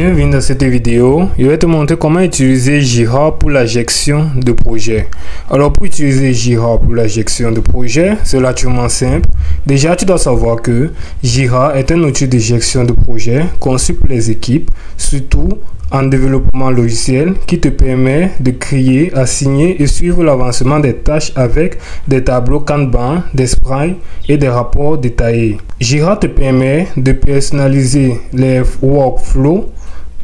Bienvenue dans cette vidéo, je vais te montrer comment utiliser Jira pour la gestion de projet. Alors pour utiliser Jira pour la gestion de projet, c'est relativement simple. Déjà tu dois savoir que Jira est un outil de gestion de projet conçu pour les équipes, surtout en développement logiciel, qui te permet de créer, assigner et suivre l'avancement des tâches avec des tableaux Kanban, des sprites et des rapports détaillés. Jira te permet de personnaliser les workflows,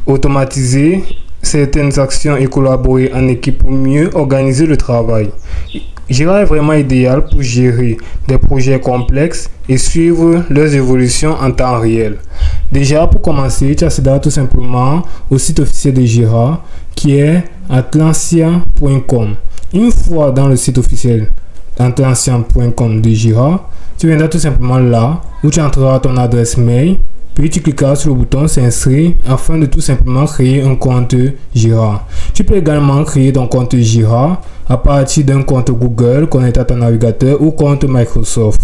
automatiser certaines actions et collaborer en équipe pour mieux organiser le travail. Jira est vraiment idéal pour gérer des projets complexes et suivre leurs évolutions en temps réel. Déjà, pour commencer, tu accéderas tout simplement au site officiel de Jira qui est atlassian.com. Une fois dans le site officiel atlassian.com de Jira, tu viendras tout simplement là où tu entreras ton adresse mail. Puis tu cliqueras sur le bouton s'inscrire afin de tout simplement créer un compte Jira. Tu peux également créer ton compte Jira à partir d'un compte Google connecté à ton navigateur ou compte Microsoft.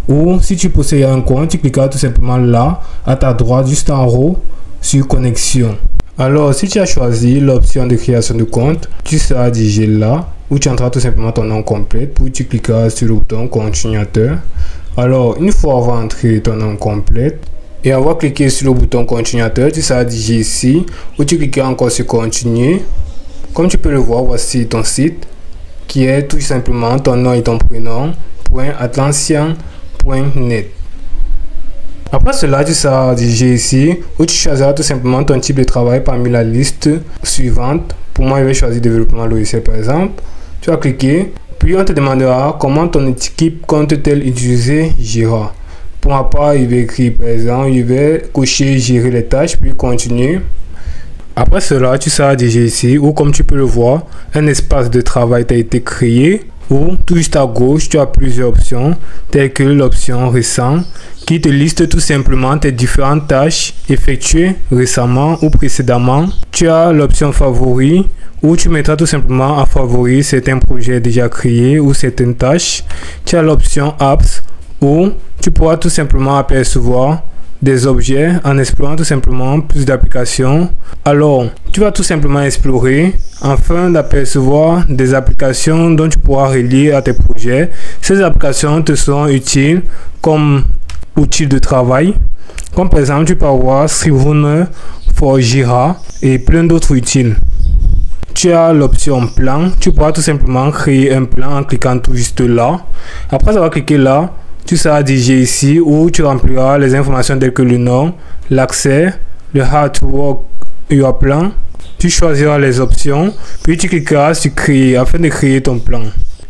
Ou si tu possèdes un compte, tu cliqueras tout simplement là à ta droite juste en haut sur connexion. Alors si tu as choisi l'option de création de compte, tu seras dirigé là où tu entreras tout simplement ton nom complet. Puis tu cliqueras sur le bouton continuateur. Alors une fois avoir entré ton nom complet et avoir cliqué sur le bouton continuateur, tu seras dirigé ici où tu cliqueras encore sur continuer. Comme tu peux le voir, voici ton site qui est tout simplement ton nom et ton prénom .atlassian.net. Après cela, tu seras dirigé ici où tu choisiras tout simplement ton type de travail parmi la liste suivante. Pour moi, je vais choisir développement logiciel par exemple. Tu vas cliquer, puis on te demandera comment ton équipe compte-t-elle utiliser Jira. Pour ma part, il va écrire par exemple, il va cocher gérer les tâches, puis continuer. Après cela, tu seras dirigé ici où, comme tu peux le voir, un espace de travail t'a été créé. Ou tout juste à gauche, tu as plusieurs options, telles que l'option récent, qui te liste tout simplement tes différentes tâches effectuées récemment ou précédemment. Tu as l'option favori, où tu mettras tout simplement à favori certains projets déjà créés ou certaines tâches. Tu as l'option apps, où tu pourras tout simplement apercevoir des objets en explorant tout simplement plus d'applications. Alors, tu vas tout simplement explorer afin d'apercevoir des applications dont tu pourras relier à tes projets. Ces applications te seront utiles comme outils de travail. Comme par exemple, tu peux avoir Scrivener for Jira et plein d'autres utiles. Tu as l'option plan. Tu pourras tout simplement créer un plan en cliquant tout juste là. Après avoir cliqué là, tu seras dirigé ici où tu rempliras les informations telles que le nom, l'accès, le how to work your plan. Tu choisiras les options, puis tu cliqueras sur créer afin de créer ton plan.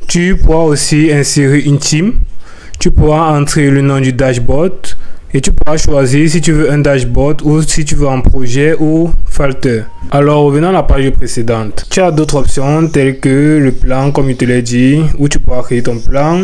Tu pourras aussi insérer une team. Tu pourras entrer le nom du dashboard et tu pourras choisir si tu veux un dashboard ou si tu veux un projet ou filter. Alors revenons à la page précédente. Tu as d'autres options telles que le plan comme je te l'ai dit, où tu pourras créer ton plan.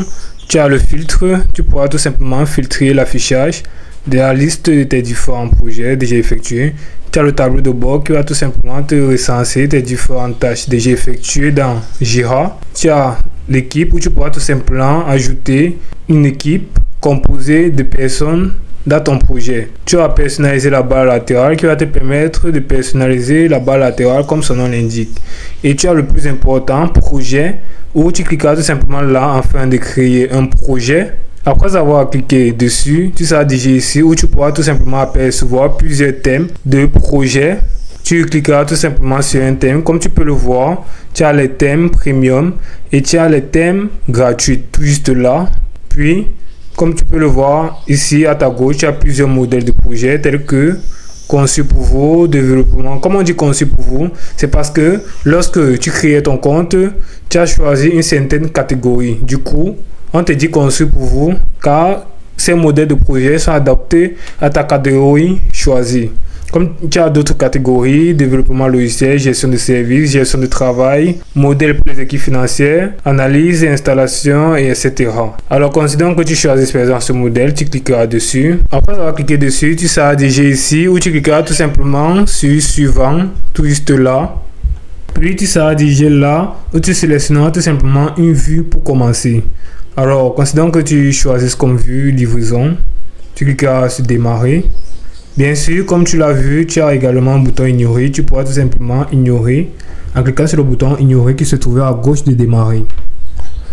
Tu as le filtre, tu pourras tout simplement filtrer l'affichage de la liste de tes différents projets déjà effectués. Tu as le tableau de bord qui va tout simplement te recenser tes différentes tâches déjà effectuées dans Jira. Tu as l'équipe où tu pourras tout simplement ajouter une équipe composée de personnes dans ton projet. Tu vas personnaliser la barre latérale qui va te permettre de personnaliser la barre latérale comme son nom l'indique. Et tu as le plus important, projet, où tu cliqueras tout simplement là afin de créer un projet. Après avoir cliqué dessus, tu seras dirigé ici où tu pourras tout simplement apercevoir plusieurs thèmes de projet. Tu cliqueras tout simplement sur un thème. Comme tu peux le voir, tu as les thèmes premium et tu as les thèmes gratuits tout juste là. Puis, comme tu peux le voir ici à ta gauche, tu as plusieurs modèles de projets tels que conçu pour vous, développement. Comment on dit conçu pour vous? C'est parce que lorsque tu crées ton compte, tu as choisi une certaine catégorie. Du coup, on te dit conçu pour vous car ces modèles de projet sont adaptés à ta catégorie choisie. Comme tu as d'autres catégories, développement logiciel, gestion de services, gestion de travail, modèle pour les équipes financières, analyse et installation, et etc. Alors, considérons que tu choisis par exemple ce modèle, tu cliqueras dessus. Après avoir cliqué dessus, tu seras dirigé ici où tu cliqueras tout simplement sur suivant, tout juste là. Puis tu seras dirigé là où tu sélectionneras tout simplement une vue pour commencer. Alors, considérons que tu choisisses comme vue livraison. Tu cliqueras sur démarrer. Bien sûr, comme tu l'as vu, tu as également un bouton ignorer. Tu pourras tout simplement ignorer en cliquant sur le bouton ignorer qui se trouvait à gauche de démarrer.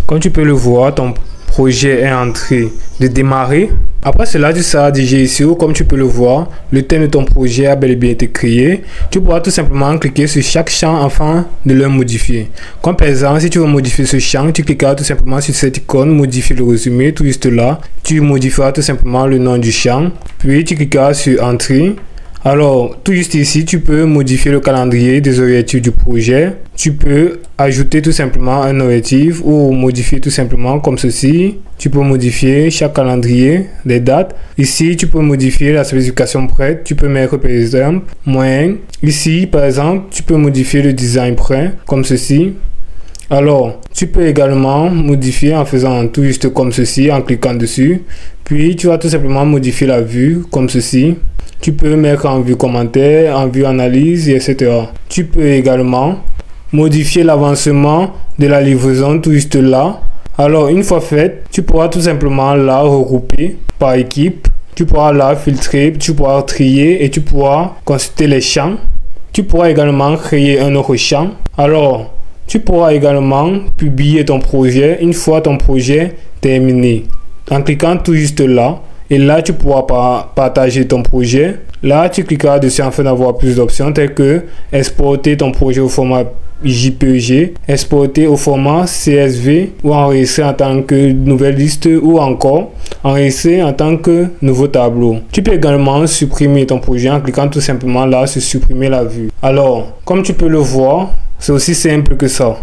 Comme tu peux le voir, ton projet est en train de démarrer. Après cela, tu seras dirigé ici où, comme tu peux le voir, le thème de ton projet a bel et bien été créé. Tu pourras tout simplement cliquer sur chaque champ afin de le modifier. Comme par exemple, si tu veux modifier ce champ, tu cliqueras tout simplement sur cette icône, modifier le résumé, tout juste là. Tu modifieras tout simplement le nom du champ. Puis tu cliqueras sur Entrée. Alors, tout juste ici, tu peux modifier le calendrier des objectifs du projet. Tu peux ajouter tout simplement un objectif ou modifier tout simplement comme ceci. Tu peux modifier chaque calendrier, les dates. Ici, tu peux modifier la spécification prête. Tu peux mettre par exemple moyen. Ici, par exemple, tu peux modifier le design prêt comme ceci. Alors, tu peux également modifier en faisant tout juste comme ceci, en cliquant dessus. Puis, tu vas tout simplement modifier la vue comme ceci. Tu peux mettre en vue commentaire, en vue analyse, etc. Tu peux également modifier l'avancement de la livraison tout juste là. Alors, une fois fait, tu pourras tout simplement là regrouper par équipe. Tu pourras là filtrer, tu pourras trier et tu pourras consulter les champs. Tu pourras également créer un autre champ. Alors, tu pourras également publier ton projet une fois ton projet terminé. En cliquant tout juste là. Et là, tu pourras partager ton projet. Là, tu cliqueras dessus afin d'avoir plus d'options telles que exporter ton projet au format JPEG, exporter au format CSV ou enregistrer en tant que nouvelle liste ou encore enregistrer en tant que nouveau tableau. Tu peux également supprimer ton projet en cliquant tout simplement là sur supprimer la vue. Alors, comme tu peux le voir, c'est aussi simple que ça.